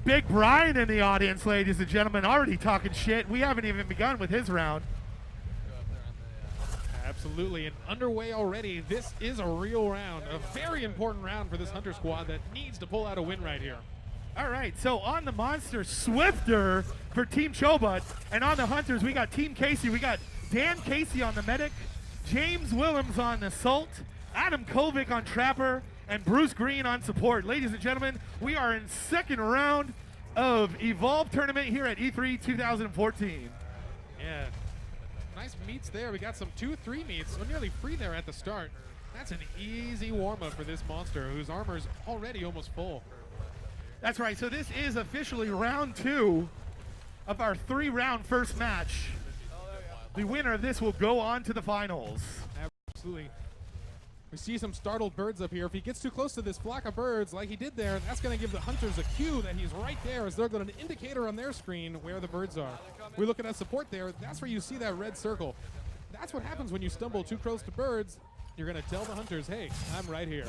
Big Brian in the audience, ladies and gentlemen, already talking shit. We haven't even begun with his round. Absolutely, and underway already. This is a real round, a very important round for this Hunter squad that needs to pull out a win right here. All right, so on the Monster, Swifter for Team Chobot, and on the Hunters, we got Team Casey. We got Dan Casey on the Medic, James Willems on Assault, Adam Kovic on Trapper, and Bruce Green on Support. Ladies and gentlemen, we are in second round of Evolve Tournament here at E3 2014. Yeah. Nice meets there. We got some 2-3 meets, so nearly free there at the start. That's an easy warm-up for this monster, whose armor is already almost full. That's right. So this is officially round 2 of our 3-round first match. The winner of this will go on to the finals. Absolutely. We see some startled birds up here. If he gets too close to this flock of birds like he did there, that's going to give the Hunters a cue that he's right there, as they're going to indicator on their screen where the birds are. We're looking at support there. That's where you see that red circle. That's what happens when you stumble too close to birds. You're going to tell the Hunters, hey, I'm right here.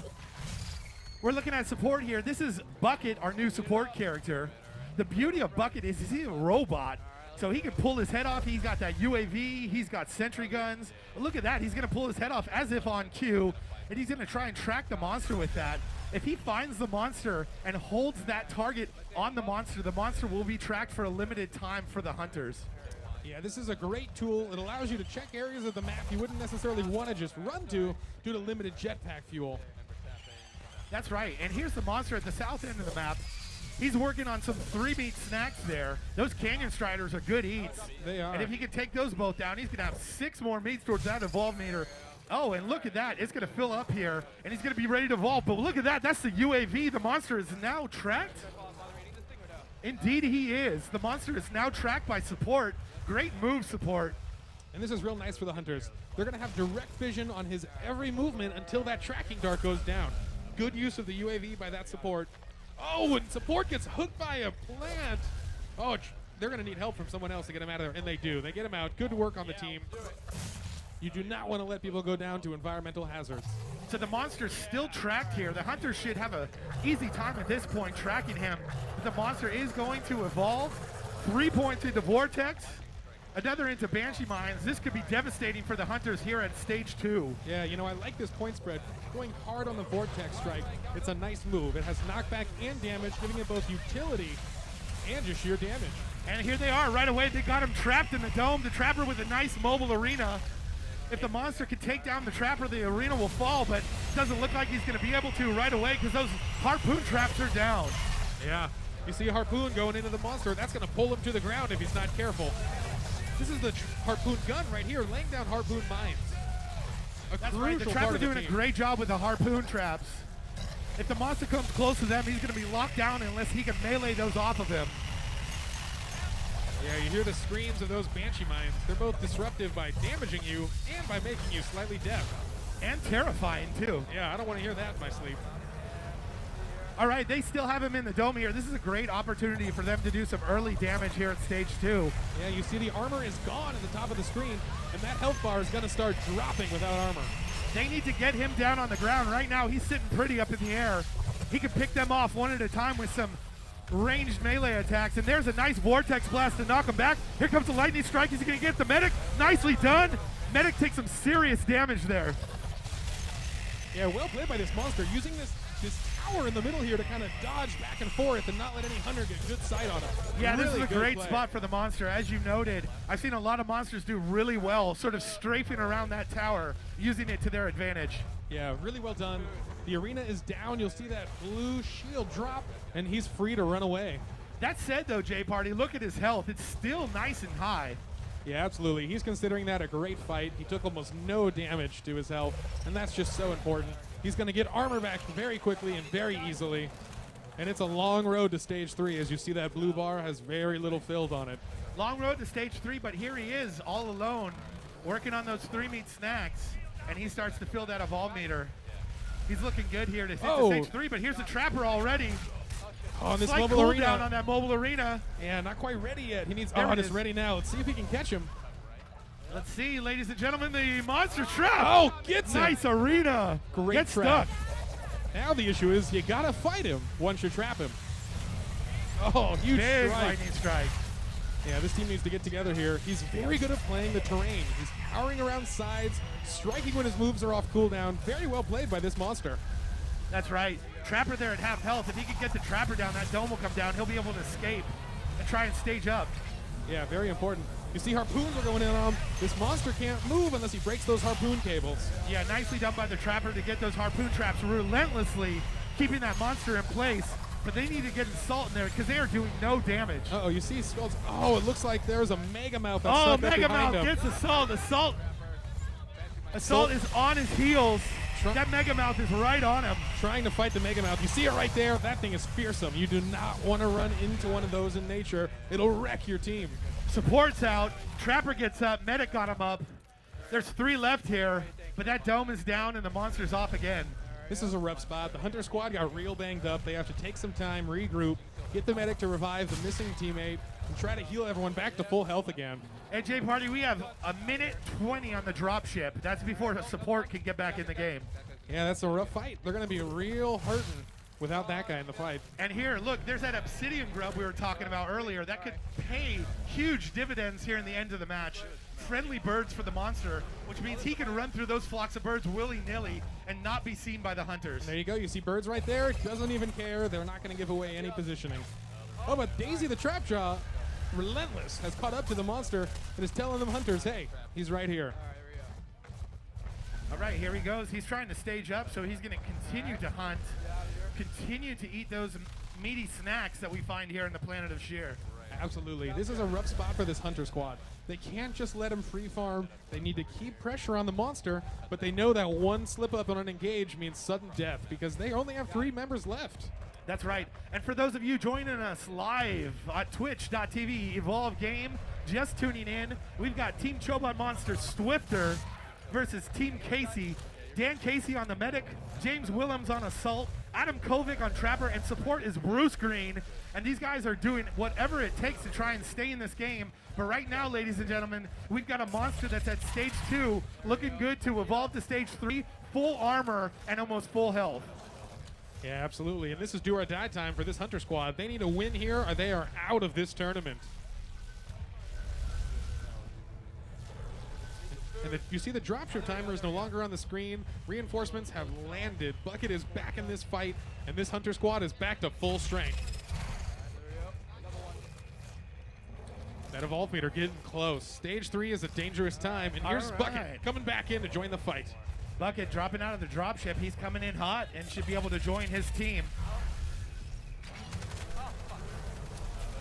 We're looking at support here. This is Bucket, our new support character. The beauty of Bucket is he's a robot, so he can pull his head off. He's got that UAV. He's got sentry guns. But look at that. He's going to pull his head off as if on cue, and he's going to try and track the monster with that. If he finds the monster and holds that target on the monster will be tracked for a limited time for the Hunters. Yeah, this is a great tool. It allows you to check areas of the map you wouldn't necessarily want to just run to due to limited jetpack fuel. That's right. And here's the monster at the south end of the map. He's working on some 3-meat snacks there. Those Canyon Striders are good eats. They are. And if he can take those both down, he's going to have 6 more meats towards that evolve meter. Oh, and look at that. It's going to fill up here, and he's going to be ready to evolve. But look at that. That's the UAV. The monster is now tracked. Indeed, he is. The monster is now tracked by support. Great move, support. And this is real nice for the Hunters. They're going to have direct vision on his every movement until that tracking dart goes down. Good use of the UAV by that support. Oh, and support gets hooked by a plant. Oh, they're going to need help from someone else to get him out of there, and they do. They get him out. Good work on the team. You do not want to let people go down to environmental hazards. So the monster's still tracked here. The Hunters should have an easy time at this point tracking him. But the monster is going to evolve. 3 points into Vortex. Another into Banshee Mines. This could be devastating for the Hunters here at stage 2. Yeah, you know, I like this point spread. Going hard on the Vortex strike. It's a nice move. It has knockback and damage, giving it both utility and just sheer damage. And here they are right away. They got him trapped in the dome. The Trapper with a nice mobile arena. If the monster can take down the Trapper, the arena will fall, but it doesn't look like he's going to be able to right away because those harpoon traps are down. Yeah, you see a harpoon going into the monster. That's going to pull him to the ground if he's not careful. This is the harpoon gun right here, laying down harpoon mines. That's right. The Trapper doing a great job with the harpoon traps. If the monster comes close to them, he's going to be locked down unless he can melee those off of him. Yeah, you hear the screams of those Banshee Mines. They're both disruptive by damaging you and by making you slightly deaf. And terrifying, too. Yeah, I don't want to hear that in my sleep. All right, they still have him in the dome here. This is a great opportunity for them to do some early damage here at stage 2. Yeah, you see the armor is gone at the top of the screen, and that health bar is going to start dropping without armor. They need to get him down on the ground. Right now, he's sitting pretty up in the air. He can pick them off one at a time with some ranged melee attacks, and there's a nice Vortex Blast to knock him back. Here comes the Lightning Strike. He's going to get the Medic. Nicely done. Medic takes some serious damage there. Yeah, well played by this monster, using this tower in the middle here to kind of dodge back and forth and not let any hunter get good sight on him. Yeah, really, this is a great spot for the monster. As you noted, I've seen a lot of monsters do really well, sort of strafing around that tower, using it to their advantage. Yeah, really well done. The arena is down. You'll see that blue shield drop, and he's free to run away. That said, though, J-Party, look at his health. It's still nice and high. Yeah, absolutely. He's considering that a great fight. He took almost no damage to his health, and that's just so important. He's going to get armor back very quickly and very easily. And it's a long road to stage 3. As you see, that blue bar has very little filled on it. Long road to stage 3, but here he is all alone, working on those 3-meat snacks, and he starts to fill that evolve meter. He's looking good here to hit to stage 3, but here's the Trapper already. On this Slight mobile arena. down on that mobile arena. Yeah, not quite ready yet. He needs There it it's is. ready now. Let's see if he can catch him. Let's see, ladies and gentlemen, the monster trap. Oh, gets him. Nice arena. Great Gets trap. stuck. Now the issue is you gotta fight him once you trap him. Oh, huge Big strike. lightning strike. Yeah, this team needs to get together here. He's very good at playing the terrain. He's powering around sides, striking when his moves are off cooldown. Very well played by this monster. That's right. Trapper there at half health. If he can get the Trapper down, that dome will come down. He'll be able to escape and try and stage up. Yeah, very important. You see harpoons are going in on him. This monster can't move unless he breaks those harpoon cables. Yeah, nicely done by the Trapper to get those harpoon traps relentlessly, keeping that monster in place. But they need to get Assault in there because they are doing no damage. Uh-oh, you see Skulls. Oh, it looks like there's a Mega Mouth that's Oh, stuck up Mega behind Mouth him. gets Assault is on his heels. That Mega Mouth is right on him. Trying to fight the Mega Mouth. You see it right there? That thing is fearsome. You do not want to run into one of those in nature. It'll wreck your team. Support's out. Trapper gets up. Medic got him up. There's 3 left here, but that dome is down and the monster's off again. This is a rough spot. The Hunter squad got real banged up. They have to take some time, regroup, get the medic to revive the missing teammate, and try to heal everyone back to full health again. Hey, Jay Party, we have a minute 20 on the dropship. That's before the support can get back in the game. Yeah, that's a rough fight. They're going to be real hurting without that guy in the fight. And here, look, there's that Obsidian grub we were talking about earlier. That could pay huge dividends here in the end of the match. Friendly birds for the monster, which means he can run through those flocks of birds willy-nilly and not be seen by the hunters. There you go. You see birds right there. Doesn't even care. They're not going to give away any positioning. Oh, but Daisy the Trapjaw, relentless, has caught up to the monster and is telling them hunters, hey, he's right here. All right, here he goes. He's trying to stage up, so he's going to continue to hunt, continue to eat those meaty snacks that we find here on the planet of Sheer. Absolutely. This is a rough spot for this Hunter squad. They can't just let him free farm. They need to keep pressure on the monster, but they know that one slip up on an engage means sudden death because they only have 3 members left. That's right. And for those of you joining us live at twitch.tv, Evolve Game, just tuning in, we've got Team Chobot Monster Swifter versus Team Casey. Dan Casey on the medic, James Willems on assault, Adam Kovic on trapper, and support is Bruce Green. And these guys are doing whatever it takes to try and stay in this game. But right now, ladies and gentlemen, we've got a monster that's at stage 2, looking good to evolve to stage 3, full armor and almost full health. Yeah, absolutely. And this is do or die time for this Hunter squad. They need to win here or they are out of this tournament. And you see the dropship timer is no longer on the screen. Reinforcements have landed. Bucket is back in this fight, and this Hunter squad is back to full strength. That evolve meter getting close. Stage 3 is a dangerous time, and here's Bucket coming back in to join the fight. Bucket dropping out of the dropship. He's coming in hot and should be able to join his team.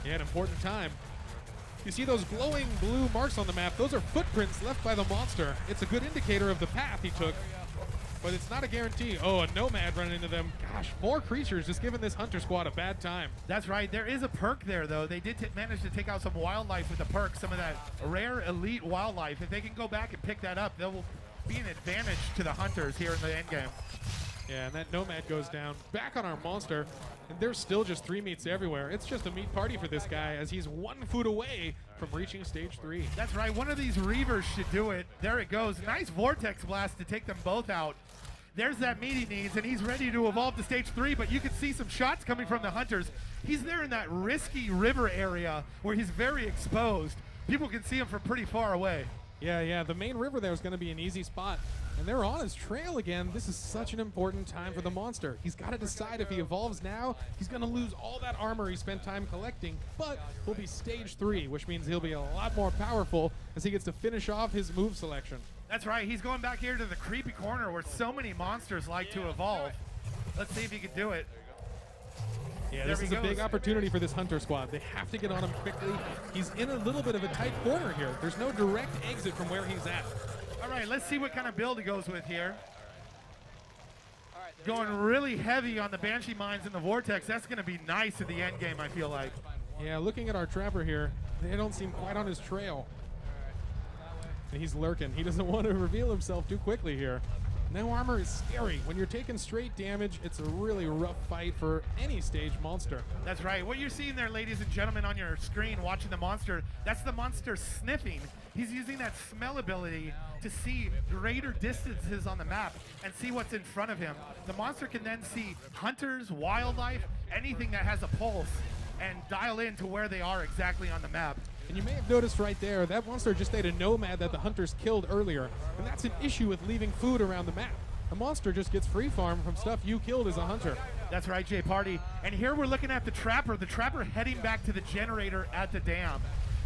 Yeah, an important time. You see those glowing blue marks on the map? Those are footprints left by the monster. It's a good indicator of the path he took, but it's not a guarantee. Oh, a nomad running into them. Gosh, 4 creatures just giving this Hunter squad a bad time. That's right. There is a perk there, though. They did manage to take out some wildlife with the perk, some of that rare elite wildlife. If they can go back and pick that up, they'll be an advantage to the hunters here in the end game. Yeah, and that nomad goes down. Back on our monster, and there's still just 3 meats everywhere. It's just a meat party for this guy as he's 1 foot away from reaching stage 3. That's right. One of these Reavers should do it. There it goes. Nice Vortex Blast to take them both out. There's that meat he needs, and he's ready to evolve to stage 3, but you can see some shots coming from the hunters. He's there in that risky river area where he's very exposed. People can see him from pretty far away. Yeah, the main river there is going to be an easy spot. And they're on his trail again. This is such an important time for the monster. He's got to decide if he evolves now, he's going to lose all that armor he spent time collecting, but he'll be stage 3, which means he'll be a lot more powerful as he gets to finish off his move selection. That's right. He's going back here to the creepy corner where so many monsters like to evolve. Let's see if he can do it. Yeah, There this he is a big goes. opportunity for this Hunter squad. They have to get on him quickly. He's in a little bit of a tight corner here. There's no direct exit from where he's at. All right, let's see what kind of build he goes with here. Going really heavy on the Banshee Mines and the Vortex. That's going to be nice in the end game, I feel like. Yeah, looking at our trapper here, they don't seem quite on his trail. And he's lurking. He doesn't want to reveal himself too quickly here. No armor is scary. When you're taking straight damage, it's a really rough fight for any stage monster. That's right. What you're seeing there, ladies and gentlemen, on your screen watching the monster, that's the monster sniffing. He's using that smell ability to see greater distances on the map and see what's in front of him. The monster can then see hunters, wildlife, anything that has a pulse. and dial in to where they are exactly on the map. And you may have noticed right there, that monster just ate a nomad that the hunters killed earlier. And that's an issue with leaving food around the map. The monster just gets free farm from stuff you killed as a hunter. That's right, Jay Party. And here we're looking at the Trapper heading back to the generator at the dam.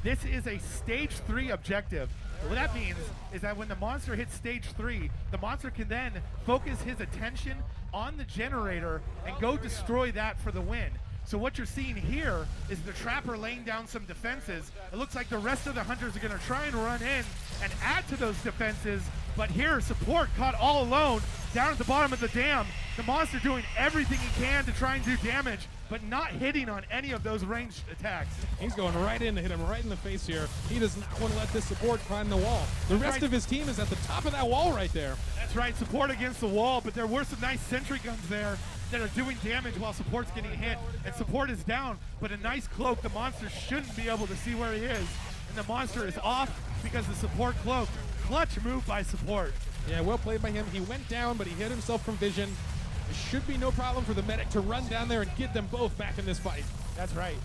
This is a stage 3 objective. What that means is that when the monster hits stage 3, the monster can then focus his attention on the generator and go destroy that for the win. So what you're seeing here is the Trapper laying down some defenses. It looks like the rest of the hunters are going to try and run in and add to those defenses, but here support caught all alone down at the bottom of the dam. The monster doing everything he can to try and do damage, but not hitting on any of those ranged attacks. He's going right in to hit him right in the face here. He does not want to let this support climb the wall. The rest of his team is at the top of that wall right there. That's right, support against the wall, but there were some nice sentry guns there that are doing damage while support's getting hit, and support is down, but a nice cloak. The monster shouldn't be able to see where he is, and the monster is off because the support cloak. Clutch move by support. Yeah, well played by him. He went down, but he hit himself from vision. It should be no problem for the medic to run down there and get them both back in this fight. That's right.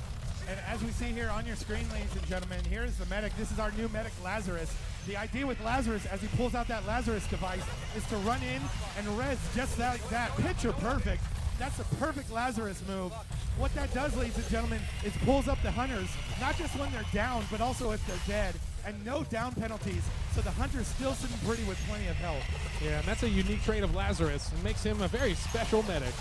And as we see here on your screen, ladies and gentlemen, here's the medic. This is our new medic, Lazarus. The idea with Lazarus, as he pulls out that Lazarus device, is to run in and res just like that. Picture perfect. That's a perfect Lazarus move. What that does, ladies and gentlemen, is pulls up the hunters, not just when they're down, but also if they're dead. And no down penalties, so the hunter's still sitting pretty with plenty of health. Yeah, and that's a unique trait of Lazarus. It makes him a very special medic.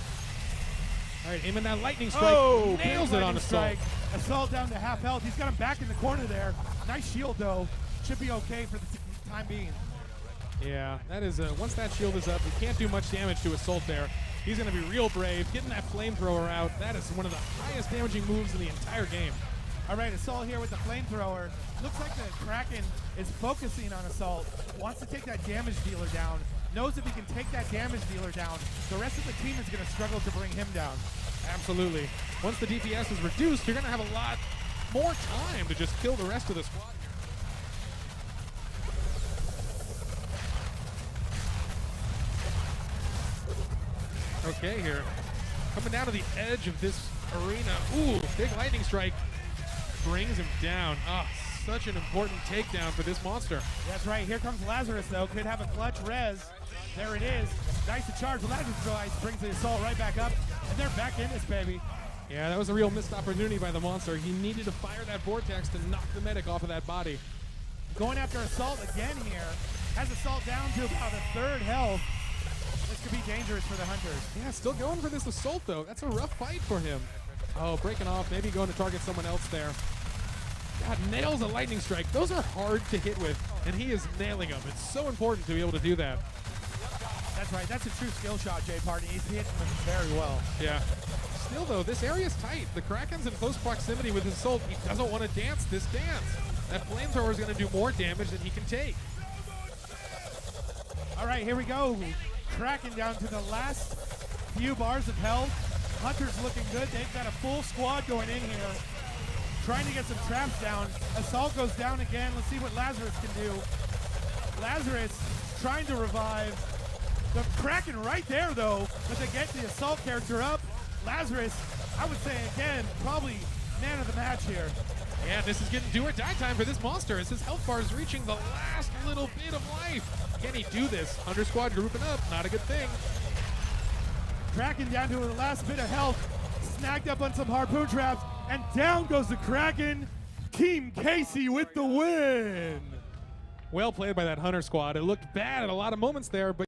All right, aiming that lightning strike. Oh, nails it on Assault. Assault down to half health. He's got him back in the corner there. Nice shield, though. Should be okay for the time being. Yeah, that is, once that shield is up, you can't do much damage to Assault there. He's going to be real brave, getting that flamethrower out. That is one of the highest damaging moves in the entire game. All right, Assault here with the flamethrower. Looks like the Kraken is focusing on Assault, wants to take that damage dealer down, knows if he can take that damage dealer down, the rest of the team is going to struggle to bring him down. Absolutely. Once the DPS is reduced, you're going to have a lot more time to just kill the rest of the squad. Okay, here. Coming down to the edge of this arena. Ooh, big lightning strike. Brings him down. Ah, such an important takedown for this monster. That's right. Here comes Lazarus, though. Could have a clutch res. There it is. Nice to charge. Lazarus device brings the Assault right back up, and they're back in this, baby. Yeah, that was a real missed opportunity by the monster. He needed to fire that vortex to knock the medic off of that body. Going after Assault again here. Has Assault down to about a third health. This could be dangerous for the hunters. Yeah, still going for this Assault, though. That's a rough fight for him. Oh, breaking off, maybe going to target someone else there. God, nails a lightning strike. Those are hard to hit with, and he is nailing them. It's so important to be able to do that. That's right. That's a true skill shot, Jay Party. He's hitting them very well. Yeah. Still, though, this area's tight. The Kraken's in close proximity with his Assault. He doesn't want to dance this dance. That flamethrower is going to do more damage than he can take. All right, here we go. Kraken down to the last few bars of health. Hunter's looking good. They've got a full squad going in here, trying to get some traps down. Assault goes down again. Let's see what Lazarus can do. Lazarus trying to revive. The Kraken right there, though, but they get the Assault character up. Lazarus, I would say again, probably man of the match here. Yeah, this is getting do or die time for this monster as his health bar is reaching the last little bit of life. Can he do this? Hunter squad grouping up, not a good thing. Kraken down to the last bit of health, snagged up on some harpoon traps, and down goes the Kraken. Team Casey with the win. Well played by that Hunter squad. It looked bad at a lot of moments there, but